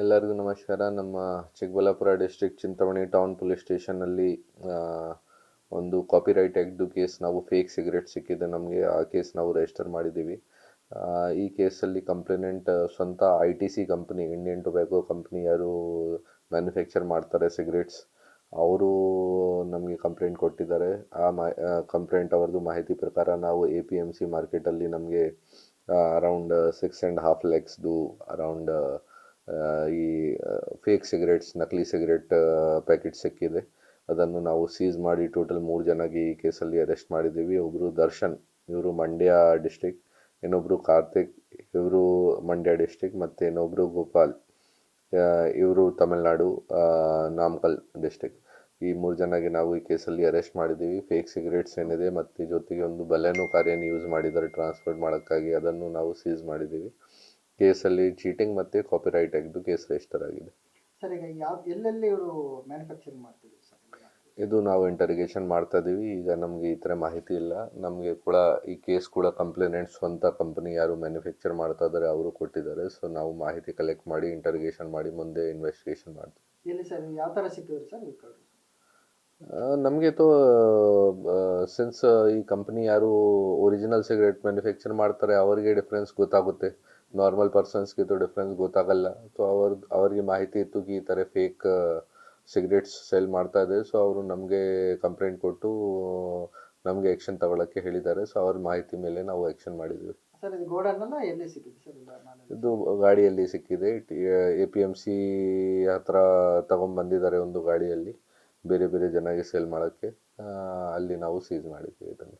ಎಲ್ಲರಿಗೂ ನಮಸ್ಕಾರ. ನಮ್ಮ Chikkaballapur district Chintamani town police ಸ್ಟೇಷನ್ನಲ್ಲಿ ಒಂದು ಕಾಪಿರೈಟ್ ಆ್ಯಕ್ಟ್ದು ಕೇಸ್ ನಾವು ಫೇಕ್ ಸಿಗರೇಟ್ ಸಿಕ್ಕಿದೆ ನಮಗೆ. ಆ ಕೇಸ್ ನಾವು ರಿಜಿಸ್ಟರ್ ಮಾಡಿದ್ದೀವಿ. ಈ ಕೇಸಲ್ಲಿ ಕಂಪ್ಲೇನೆಂಟ್ ಸ್ವಂತ ITC company, Indian tobacco company ಯಾರು ಮ್ಯಾನುಫ್ಯಾಕ್ಚರ್ ಮಾಡ್ತಾರೆ ಸಿಗರೇಟ್ಸ್, ಅವರು ನಮಗೆ ಕಂಪ್ಲೇಂಟ್ ಕೊಟ್ಟಿದ್ದಾರೆ. ಕಂಪ್ಲೇಂಟ್ ಅವ್ರದ್ದು ಮಾಹಿತಿ ಪ್ರಕಾರ ನಾವು APMC ಮಾರ್ಕೆಟಲ್ಲಿ ನಮಗೆ ಅರೌಂಡ್ 6.5 lakhsದು ಅರೌಂಡ್ ಈ ಫೇಕ್ ಸಿಗರೇಟ್ಸ್, ನಕಲಿ ಸಿಗರೇಟ್ ಪ್ಯಾಕೆಟ್ ಸಿಕ್ಕಿದೆ. ಅದನ್ನು ನಾವು ಸೀಸ್ ಮಾಡಿ ಟೋಟಲ್ 3 ಜನಗೆ ಈ ಕೇಸಲ್ಲಿ ಅರೆಸ್ಟ್ ಮಾಡಿದ್ದೀವಿ. ಒಬ್ಬರು ದರ್ಶನ್, ಇವರು ಮಂಡ್ಯ ಡಿಸ್ಟಿಕ್, ಇನ್ನೊಬ್ಬರು ಕಾರ್ತಿಕ್, ಇವರು ಮಂಡ್ಯ ಡಿಸ್ಟಿಕ್, ಮತ್ತು ಇನ್ನೊಬ್ಬರು ಗೋಪಾಲ್, ಇವರು ತಮಿಳ್ನಾಡು ನಾಮಕಲ್ ಡಿಸ್ಟಿಕ್. ಈ 3 ಜನಗೆ ನಾವು ಈ ಕೇಸಲ್ಲಿ ಅರೆಸ್ಟ್ ಮಾಡಿದ್ದೀವಿ. ಫೇಕ್ ಸಿಗರೇಟ್ಸ್ ಏನಿದೆ ಮತ್ತು ಜೊತೆಗೆ ಒಂದು ಬಲೆನೋ ಕಾರನ್ನು ಯೂಸ್ ಮಾಡಿದ್ದಾರೆ ಟ್ರಾನ್ಸ್ಪೋರ್ಟ್ ಮಾಡೋಕ್ಕಾಗಿ, ಅದನ್ನು ನಾವು ಸೀಸ್ ಮಾಡಿದ್ದೀವಿ. ಕೇಸಲ್ಲಿ ಚೀಟಿಂಗ್ ಮತ್ತು ಕಾಪಿರೈಟ್ ಆ್ಯಕ್ಟ್ದು ಕೇಸ್ ರಿಜಿಸ್ಟರ್ ಆಗಿದೆ. ಸರ್, ಈಗ ಎಲ್ಲೆಲ್ಲಿ ಇವರು ಮ್ಯಾನುಫ್ಯಾಕ್ಚರಿಂಗ್ ಮಾಡ್ತಿದ್ರು ಸರ್? ಇದು ನಾವು ಇಂಟರ್ಗೇಷನ್ ಮಾಡ್ತಾ ಇದ್ದೀವಿ. ಈಗ ನಮಗೆ ಈ ಥರ ಮಾಹಿತಿ ಇಲ್ಲ. ನಮಗೆ ಕೂಡ ಈ ಕೇಸ್ ಕೂಡ ಕಂಪ್ಲೇನೆಂಟ್ ಸ್ವಂತ ಕಂಪನಿ ಯಾರು ಮ್ಯಾನುಫ್ಯಾಕ್ಚರ್ ಮಾಡ್ತಾ ಇದ್ದಾರೆ ಅವರು ಕೊಟ್ಟಿದ್ದಾರೆ. ಸೊ ನಾವು ಮಾಹಿತಿ ಕಲೆಕ್ಟ್ ಮಾಡಿ ಇಂಟರ್ಗೇಷನ್ ಮಾಡಿ ಮುಂದೆ ಇನ್ವೆಸ್ಟಿಗೇಷನ್ ಮಾಡ್ತೀವಿ. ಎಲ್ಲಿ ಸರ್, ಯಾವ ಥರ ಸಿಕ್ಕಿದ್ರು ಸರ್ ವೆಹಿಕಲ್? ನಮಗೆ ಸಿನ್ಸ್ ಈ ಕಂಪನಿ ಯಾರು ಒರಿಜಿನಲ್ ಸಿಗರೇಟ್ ಮ್ಯಾನುಫ್ಯಾಕ್ಚರ್ ಮಾಡ್ತಾರೆ ಅವರಿಗೆ ಡಿಫ್ರೆನ್ಸ್ ಗೊತ್ತಾಗುತ್ತೆ, ನಾರ್ಮಲ್ ಪರ್ಸನ್ಸ್ಗೆ ಡಿಫ್ರೆನ್ಸ್ ಗೊತ್ತಾಗಲ್ಲ. ಸೊ ಅವ್ರಿಗೆ ಮಾಹಿತಿ ಇತ್ತು ಈ ಥರ ಫೇಕ್ ಸಿಗರೇಟ್ಸ್ ಸೆಲ್ ಮಾಡ್ತಾ ಇದೆ. ಸೊ ಅವರು ನಮಗೆ ಕಂಪ್ಲೇಂಟ್ ಕೊಟ್ಟು ನಮಗೆ ಆ್ಯಕ್ಷನ್ ತಗೊಳ್ಳೋಕ್ಕೆ ಹೇಳಿದ್ದಾರೆ. ಸೊ ಅವ್ರ ಮಾಹಿತಿ ಮೇಲೆ ನಾವು ಆ್ಯಕ್ಷನ್ ಮಾಡಿದ್ವಿ. ಸರ್, ಇದು ಗೋಡನ್ನೆಲ್ಲ ಎಲ್ಲಿ ಸಿಕ್ಕಿದೆ ಸರ್? ಇದು ಗಾಡಿಯಲ್ಲಿ ಸಿಕ್ಕಿದೆ. APMC ಹತ್ರ ತಗೊಂಡ್ಬಂದಿದ್ದಾರೆ ಒಂದು ಗಾಡಿಯಲ್ಲಿ ಬೇರೆ ಬೇರೆ ಜನಗೆ ಸೇಲ್ ಮಾಡೋಕ್ಕೆ. ಅಲ್ಲಿ ನಾವು ಸೀಸ್ ಮಾಡಿದ್ದೀವಿ ಇದನ್ನು.